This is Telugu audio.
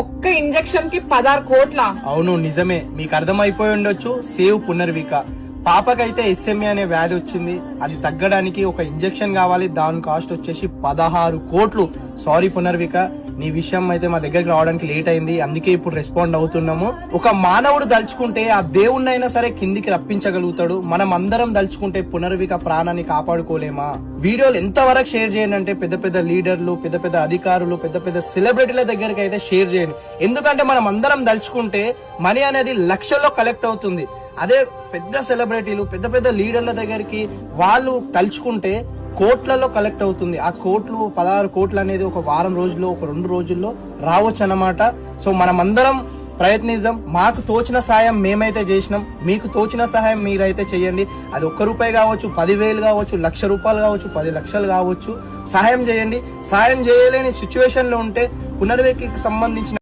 ఒక్క ఇంజెక్షన్ కి 16 కోట్ల. అవును నిజమే, మీకు అర్థమైపోయి ఉండొచ్చు. సేవ్ పునర్విక పాపకైతే ఎస్ఎంఏ అనే వ్యాధి వచ్చింది. అది తగ్గడానికి ఒక ఇంజెక్షన్ కావాలి. దాని కాస్ట్ వచ్చేసి 16 కోట్లు. సారీ పునర్విక, నీ విషయం అయితే మా దగ్గరికి రావడానికి లేట్ అయింది, అందుకే ఇప్పుడు రెస్పాండ్ అవుతున్నాము. ఒక మానవుడు దలుచుకుంటే ఆ దేవుణ్ణైనా సరే కిందికి రప్పించగలుగుతాడు. మనం అందరం దలుచుకుంటే పునర్విక ప్రాణాన్ని కాపాడుకోలేమా? వీడియోలు ఎంతవరకు షేర్ చేయండి అంటే పెద్ద పెద్ద లీడర్లు, పెద్ద పెద్ద అధికారులు, పెద్ద పెద్ద సెలబ్రిటీల దగ్గరికి అయితే షేర్ చేయండి. ఎందుకంటే మనం అందరం దలుచుకుంటే మనీ అనేది లక్షల్లో కలెక్ట్ అవుతుంది. అదే పెద్ద సెలబ్రిటీలు, పెద్ద పెద్ద లీడర్ల దగ్గరికి వాళ్ళు తలుచుకుంటే కోట్లలో కలెక్ట్ అవుతుంది. ఆ కోట్లు 16 కోట్లు అనేది ఒక వారం రోజుల్లో, ఒక 2 రోజుల్లో రావచ్చు అన్నమాట. సో మనమందరం ప్రయత్నిద్దాం. మాకు తోచిన సహాయం మేమైతే చేసినాం, మీకు తోచిన సహాయం మీరైతే చేయండి. అది 1 రూపాయి కావచ్చు, 10,000 కావచ్చు, 1,00,000 రూపాయలు కావచ్చు, 10 లక్షలు కావచ్చు. సహాయం చేయండి. సహాయం చేయలేని సిచ్యువేషన్ లో ఉంటే పునర్వికకి సంబంధించిన